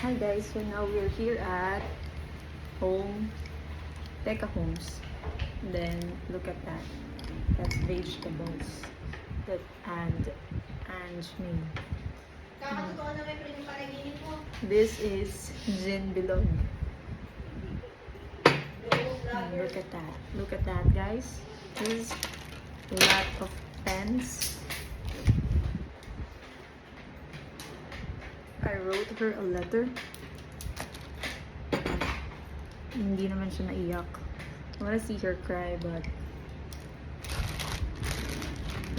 Hi guys, so now we're here at home, Teka Homes. Then look at that. That's vegetables. That and me. Kakatotoo na may pwedeng panaginip mo. This is Gin Bilog. Vlogger. Look at that. Look at that, guys. There's a lot of pens. I wrote her a letter. Hindi naman siya naiyak. I wanna see her cry, but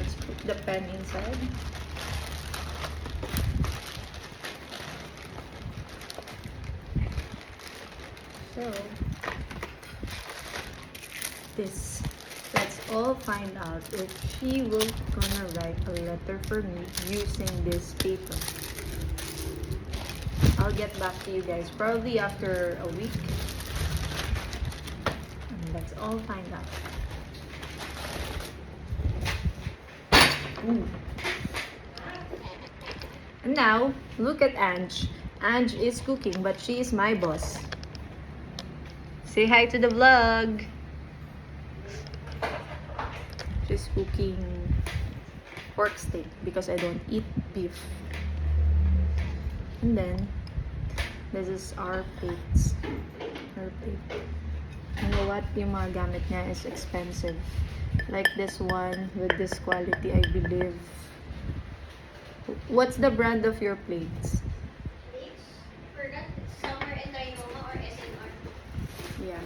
let's put the pen inside. So, let's all find out if she will gonna write a letter for me using this paper. I'll get back to you guys probably after a week. And let's all find out. Ooh. And now, look at Ange. Ange is cooking, but she is my boss. Say hi to the vlog. She's cooking pork steak because I don't eat beef. And then, this is our plates. Her plate. You know what? Yung mga gamit niya is expensive. Like this one with this quality, I believe. What's the brand of your plates? Forgot Summer and Trinoma or SNR. Yeah.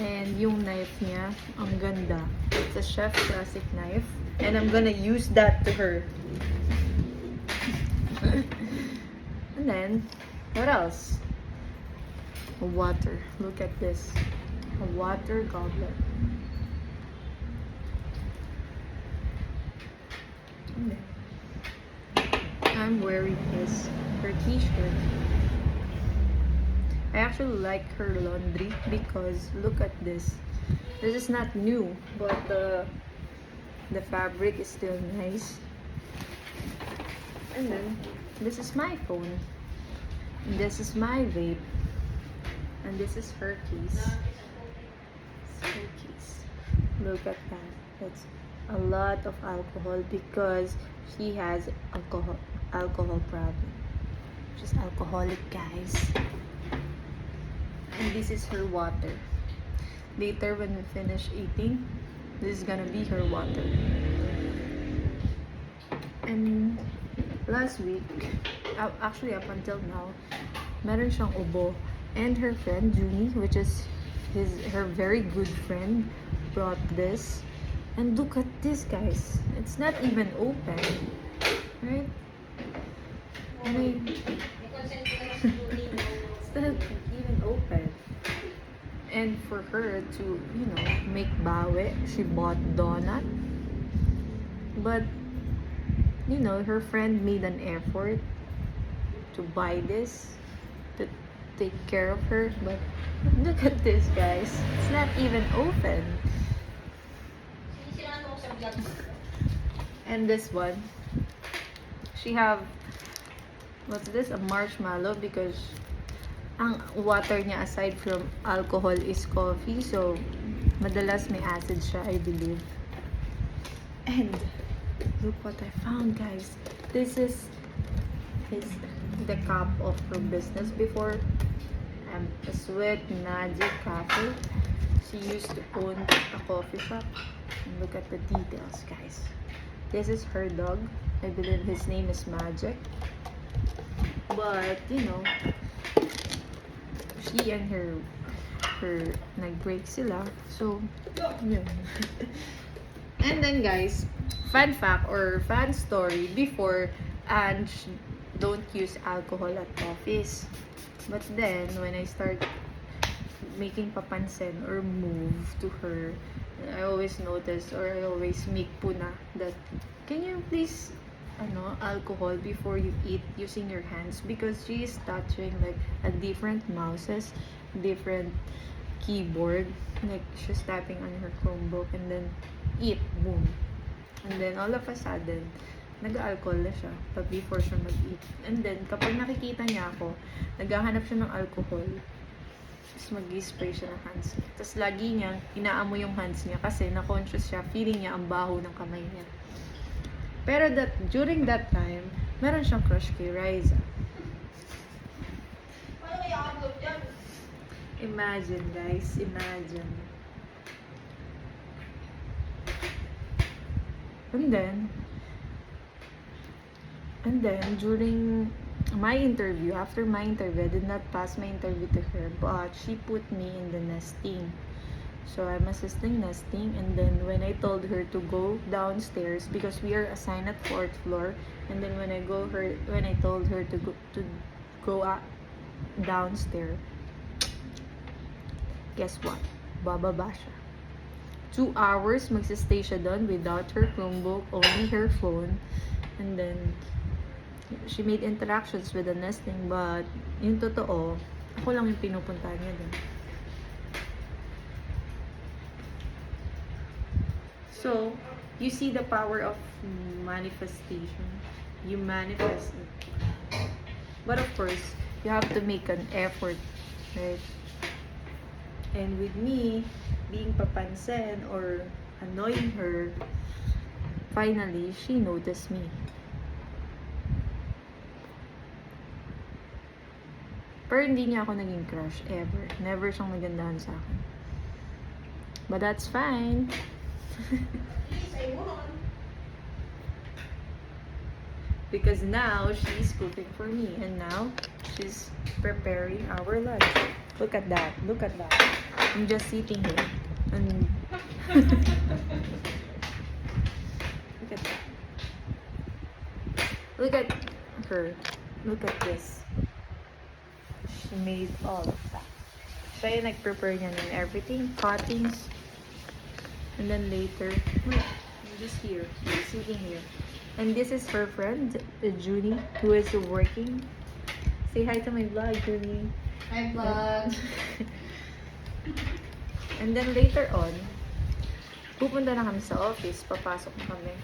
And yung knife niya, ang ganda. It's a Chef Classic knife. And I'm gonna use that to her. And then, what else? A water. Look at this. A water goblet. And then, I'm wearing her t-shirt. I actually like her laundry because look at this. This is not new, but the fabric is still nice. And then this is my phone. And this is my vape. And this is her keys. Her keys. Look at that. That's a lot of alcohol because she has alcohol problem. She's alcoholic, guys. And this is her water. Later when we finish eating, this is gonna be her water. And last week, actually up until now, meron siyang ubo. And her friend, Junie, which is her very good friend, brought this. And look at this, guys. It's not even open. Right? And it's not even open. And for her to, make bawi, she bought donut. But, her friend made an effort to buy this, to take care of her. But look at this, guys. It's not even open. Sinisiraan mo ko sa vlog. And this one, she have, what's this? A marshmallow because ang water niya aside from alcohol is coffee. So, madalas may acid siya, I believe. And look what I found, guys. This is the cup of her business before. A Sweet Magic Cafe. She used to own a coffee shop. And look at the details, guys. This is her dog. I believe his name is Magic. But, she and her nag-break sila. So, yun. And then, guys, fun fact or fun story before, and don't use alcohol at office. But then, when I start making papansin or move to her, I always notice or I always make puna that, can you please alcohol before you eat using your hands, because she is touching like a different mouses, different keyboard, like she's tapping on her Chromebook and then eat, boom. And then all of a sudden, nag-alcohol na siya pag before siya mag-eat. And then, kapag nakikita niya ako, naghahanap siya ng alcohol. Tapos mag-spray siya ng hands niya. Tapos lagi niya, inaamoy yung hands niya kasi na-conscious siya, feeling niya ang baho ng kamay niya. Pero during that time, meron siyang crush kay Riza. Paano kaya upload yan? Imagine, guys. Imagine. And then, during my interview, after my interview, I did not pass my interview to her, but she put me in the nesting. So, I'm assisting nesting, and then when I told her to go downstairs, because we are assigned at 4th floor, and then when I told her to go downstairs, guess what? Bababa siya. 2 hours magsistay siya doon without her Chromebook, only her phone. And then, she made interactions with the nesting, but yung totoo, ako lang yung pinupuntahan niya doon. So, you see the power of manifestation. You manifest it. But of course, you have to make an effort, right? And with me, being papansin or annoying her, finally, she noticed me. Pero hindi niya ako naging crush, ever. Never siyang nagandahan sa akin. But that's fine. Please, I won't. Because now, she's cooking for me. And now, she's preparing our lunch. Look at that. Look at that. I'm just sitting here. And look at that. Look at her. Look at this. She made all of that. Siya yung nag-prepare niya ng everything. Cuttings. And then later, I'm just here. Sitting here. And this is her friend, Junie, who is working. Say hi to my vlog, Junie. Hi, vlog. And then later on, pupunta na kami sa office, papasok na kami.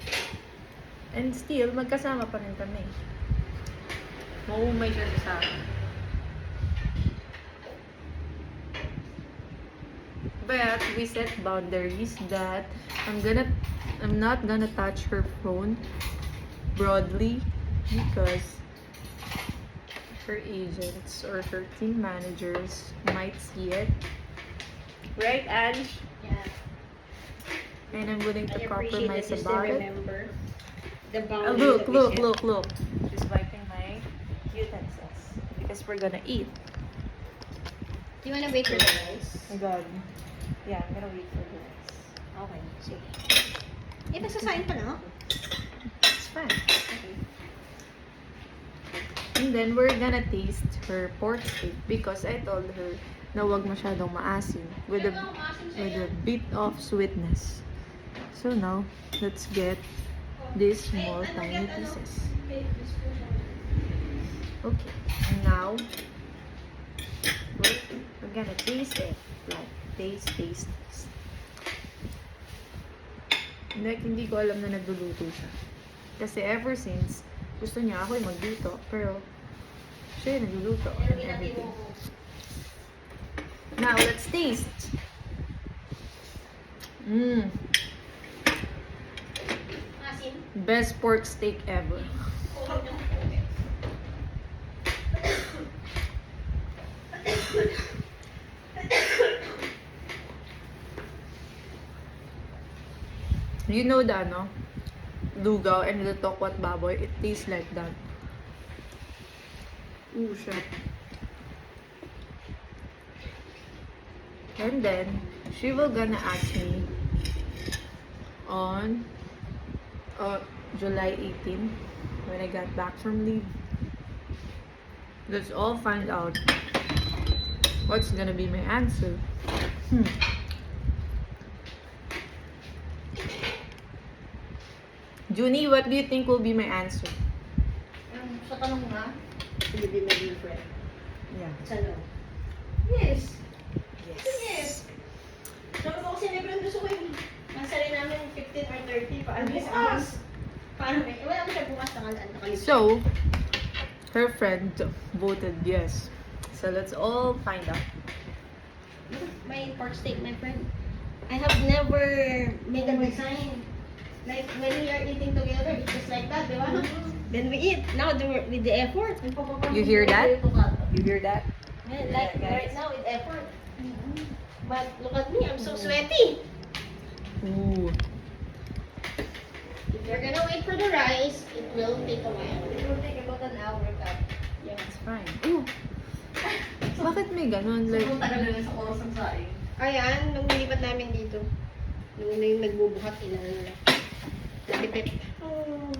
And still, magkasama pa rin kami. Maumay siya sa akin. But we set boundaries that I'm not gonna touch her phone broadly because her agents or her team managers might see it. Right, Ange? Yeah. And I'm willing to I appreciate compromise that you still about it. remember the Oh, boundaries look. that we set. She's wiping my utensils because we're gonna eat. Do you wanna wait for the rice? Oh my God. Yeah, I'm gonna wait for the rice. Okay, sige. Nagsasain pa na? It's fine. And then we're gonna taste her pork steak because I told her na wag masyadong maasim with a bit of sweetness. So now, let's get these small tiny pieces. Okay, now we're gonna taste it. Like, taste. Hindi ko alam na nagluluto siya. Kasi ever since, gusto niya ako yung magluto. Pero, siya yung nagluluto and everything. Now, let's taste. Asin? Best pork steak ever. You know the lugaw and the tokwat baboy, it tastes like that. Ooh, shit. And then, she will gonna ask me on July 18 when I got back from leave. Let's all find out what's gonna be my answer. Junie, what do you think will be my answer? Sa tanong na, will you be my new friend? Yeah. Sa no? Yes. Yes. Yes. Sabi ko kasi may friend gusto ko yung nasa rin namin 15 or 30. Paano may sa akin? Paano may? Wala ko siya So, her friend voted yes. So let's all find out. My pork steak, my friend. I have never made a design. Like when we are eating together, it's just like that, di ba? Then we eat. Now with the effort. You hear that? You hear that? Yeah, like right now with effort. But look at me, I'm so sweaty. Ooh. If you're gonna wait for the rice, it will take a while. It will take about an hour, Kat. Yeah. It's fine. Ooh. Bakit may ganun? Like, Sobrang tagal na sa oras ng saing. Ayan, nung nilipat namin dito. Nung na yung nagbubuhat, inano nila. Natipid.